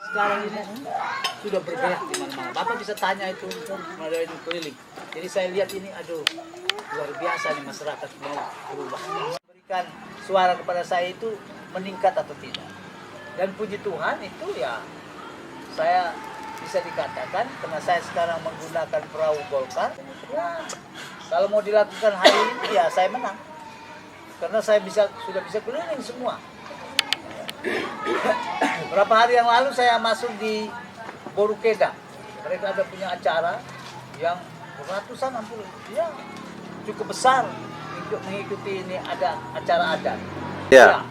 Sekarang ini sudah bergerak di mana-mana. Bapak bisa tanya itu melalui keliling. Jadi saya lihat ini, aduh, luar biasa nih masyarakat mau berubah. Berikan suara kepada saya itu meningkat atau tidak. Dan puji Tuhan itu ya, saya bisa dikatakan karena saya sekarang menggunakan perahu Golkar. Ya, kalau mau dilakukan hari ini ya saya menang. Karena saya sudah bisa keliling semua. Berapa hari yang lalu saya masuk di Borukeda. Mereka ada punya acara yang ratusan ampun, ya cukup besar untuk mengikuti ini ada acara adat. Ya,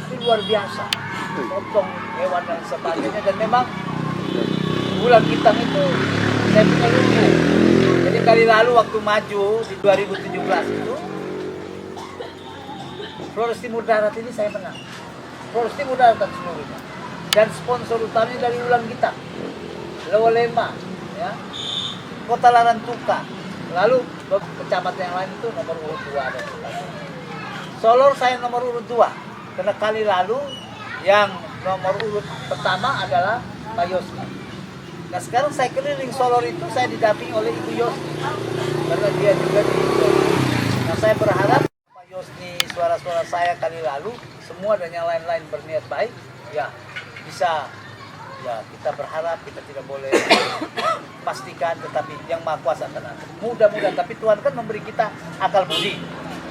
itu luar biasa. Potong hewan dan sebagainya dan memang bulan Bintang itu saya punya lugu. Jadi kali lalu waktu maju di 2017 itu Flores Timur Darat ini saya menang. Flores Timur Darat seluruhnya. Dan sponsor utamanya dari Ulang Kita, Lewolema, ya, Kota Larantuka, lalu kecamatan yang lain itu nomor urut 2 dan sebagainya. Solor saya nomor urut 2, karena kali lalu yang nomor urut pertama adalah Pak Yosni. Nah sekarang saya keliling Solor itu saya didampingi oleh Ibu Yosni, karena dia juga di Nah saya berharap Pak Yosni, suara-suara saya kali lalu, semua dan yang lain-lain berniat baik, ya bisa, ya kita berharap, kita tidak boleh pastikan, tetapi yang Maha Kuasa akan atur. Mudah-mudahan, tapi Tuhan kan memberi kita akal budi.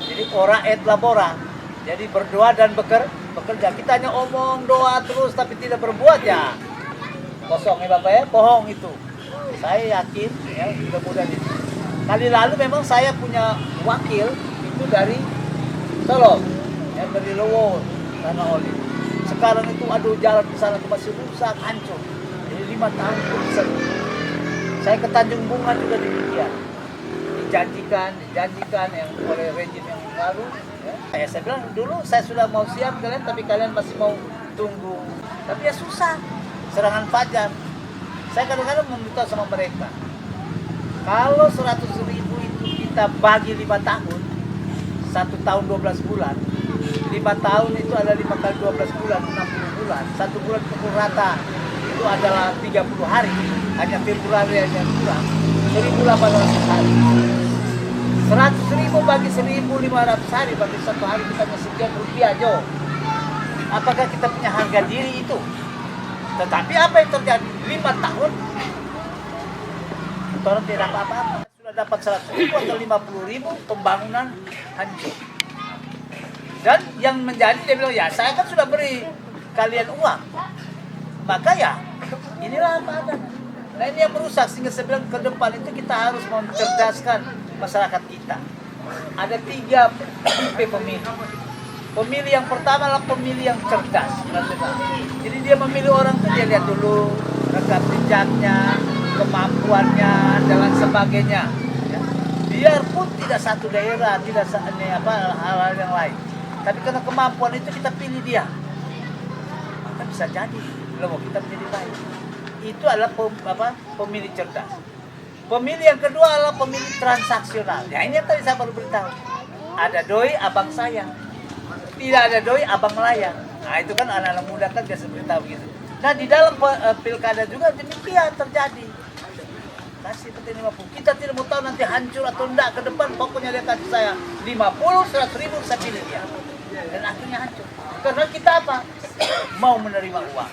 Jadi ora et labora, jadi berdoa dan bekerja. Kita hanya omong doa terus tapi tidak berbuat, ya kosong ya Bapak ya, bohong itu. Saya yakin ya mudah-mudahan itu. Kali lalu memang saya punya wakil itu dari Solo, ya, dari Lowo, Tanah Oli. Sekarang itu aduh jalan ke sana ke masih rusak, hancur. Jadi 5 tahun itu bisa. Saya ke Tanjung Bunga juga demikian. Dijanjikan yang oleh rejim yang baru. Ya. Saya bilang dulu saya sudah mau siap kalian, tapi kalian masih mau tunggu. Tapi ya susah. Serangan fajar. Saya kadang-kadang meminta sama mereka. Kalau 100.000 itu kita bagi 5 tahun, 1 tahun 12 bulan, 5 tahun itu ada 5 kali 12 bulan, 60 bulan. 1 bulan pukul rata itu adalah 30 hari. Hanya Februari yang kurang 1.800 hari. 100.000 bagi 1.500 hari, bagi 1 hari kita sekian rupiah Jo. Apakah kita punya harga diri itu? Tetapi apa yang terjadi? 5 tahun orang tidak apa-apa. Sudah dapat 100.000 atau 50.000, pembangunan hancur. Dan yang menjadi dia bilang, ya saya kan sudah beri kalian uang. Maka ya, inilah apa adanya. Nah ini yang merusak, sehingga saya bilang ke depan itu kita harus mencerdaskan masyarakat kita. Ada 3 tipe pemilih. Pemilih yang pertama adalah pemilih yang cerdas. Jadi dia memilih orang itu dia lihat dulu rekam jejaknya, kemampuannya, dan lain sebagainya. Ya. Biarpun tidak satu daerah, tidak hal-hal yang lain. Tapi karena kemampuan itu kita pilih dia, maka bisa jadi loh kita menjadi baik. Itu adalah pemilih cerdas. Pemilih yang kedua adalah pemilih transaksional. Ya ini yang tadi saya baru beritahu. Ada doi abang sayang, tidak ada doi abang melayang. Nah itu kan anak-anak muda kan biasa beritahu begitu. Nah di dalam pilkada juga demikian terjadi. Kasih penting 50. Kita tidak mau tahu nanti hancur atau enggak ke depan. Pokoknya dia kasih saya 50, 100.000 saya pilih dia. Dan akhirnya hancur. Karena kita apa? Mau menerima uang.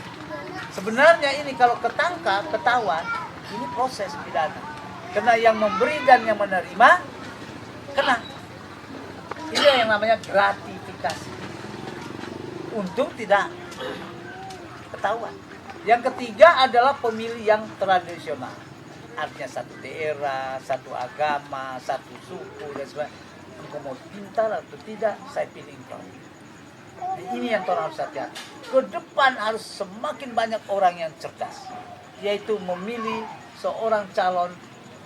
Sebenarnya ini kalau ketangkap, ketahuan, ini proses pidana. Karena yang memberi dan yang menerima kena. Ini yang namanya gratifikasi. Untung tidak ketahuan. Yang ketiga adalah pemilih yang tradisional. Artinya satu daerah, satu agama, satu suku dan sebagainya. Engkau mau pintar atau tidak, saya pilih engkau. Ini yang orang harus hati-hati. Ke depan harus semakin banyak orang yang cerdas, yaitu memilih seorang calon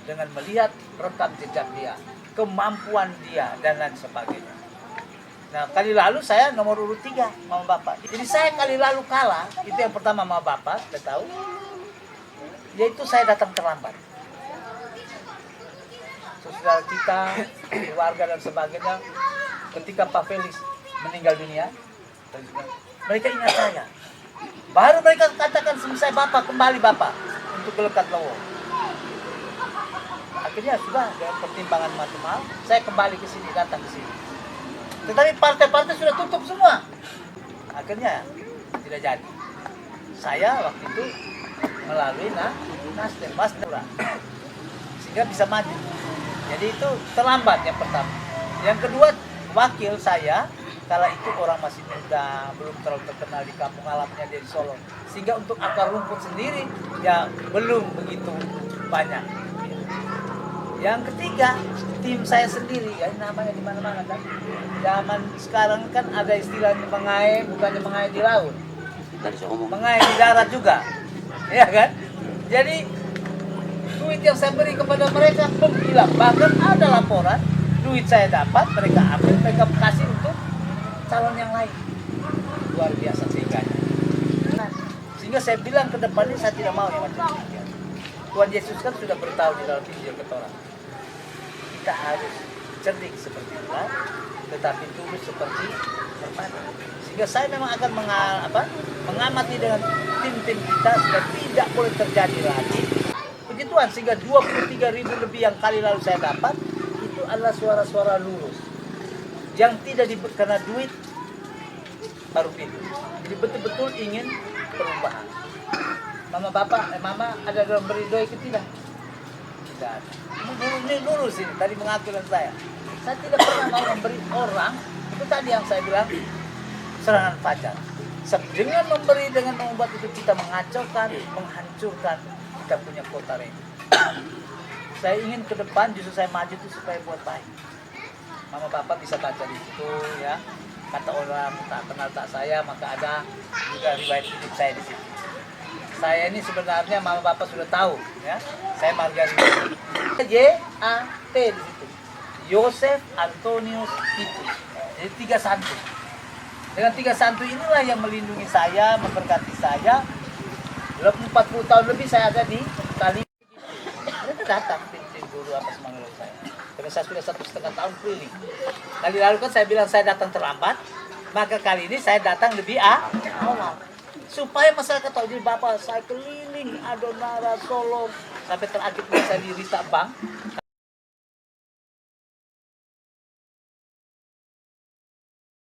dengan melihat rekam jejak dia, kemampuan dia dan lain sebagainya. Nah kali lalu saya nomor urut 3 sama Bapak. Jadi saya kali lalu kalah, itu yang pertama sama Bapak, saya tahu. Yaitu saya datang terlambat. Saudara kita, keluarga dan sebagainya, ketika Pak Felix meninggal dunia, mereka ingat saya. Baru mereka katakan selesai Bapak, kembali Bapak untuk ke Lekat Lowo. Akhirnya sudah dengan pertimbangan macam hal, saya kembali ke sini, datang ke sini. Tetapi partai-partai sudah tutup semua. Akhirnya tidak jadi. Saya waktu itu melalui Nasdem, Mas Dura, sehingga bisa maju. Jadi itu terlambat yang pertama. Yang kedua, wakil saya kala itu orang masih muda, belum terlalu terkenal di kampung halamannya dia di Solo. Sehingga untuk akar rumput sendiri ya belum begitu banyak. Yang ketiga, tim saya sendiri, ya namanya di mana-mana kan. Zaman sekarang kan ada istilahnya mengae, bukannya mengae di laut. Mengae di darat juga. Ya kan? Jadi duit yang saya beri kepada mereka belum hilang. Bahkan ada laporan, duit saya dapat, mereka ambil, mereka kasih untuk calon yang lain. Luar biasa sehingga. Sehingga saya bilang ke depannya saya tidak mau yang macam ini. Tuhan Yesus kan sudah beritahu di dalam Injil ke orang. Kita harus cerdik seperti ular, tetapi tulus seperti merpati. Sehingga saya memang akan mengamati dengan tim-tim kita supaya tidak boleh terjadi lagi. Puji Tuhan, sehingga 23.000 lebih yang kali lalu saya dapat, itu adalah suara-suara lurus. Yang tidak karena duit, baru pilih. Jadi betul-betul ingin perubahan. Mama ada dalam beri doa itu tidak? Tidak ada. Ini lurus ini, tadi mengaku dengan saya. Saya tidak pernah mau memberi orang, itu tadi yang saya bilang, serangan fajar. Dengan memberi, dengan membuat itu kita mengacaukan, menghancurkan kita punya kota ini. Saya ingin ke depan justru saya maju itu supaya buat baik. Mama Bapak bisa baca di situ ya. Kata orang tak kenal tak saya, maka ada juga riwayat hidup saya di situ. Saya ini sebenarnya Mama Bapak sudah tahu ya. Saya Margarita. JAT di situ. Yosef Antonius Titus. Jadi 3 santu. Dengan 3 santu inilah yang melindungi saya, memberkati saya. 40 tahun lebih saya ada di Kali. Mereka datang tim guru apa semangat saya. Karena saya sudah 1,5 tahun keliling. Kali lalu kan saya bilang saya datang terlambat, maka kali ini saya datang lebih awal. Supaya masyarakat tahu, jadi Bapak saya keliling Adonara, Solo, sampai terakhir saya di Rita Bank.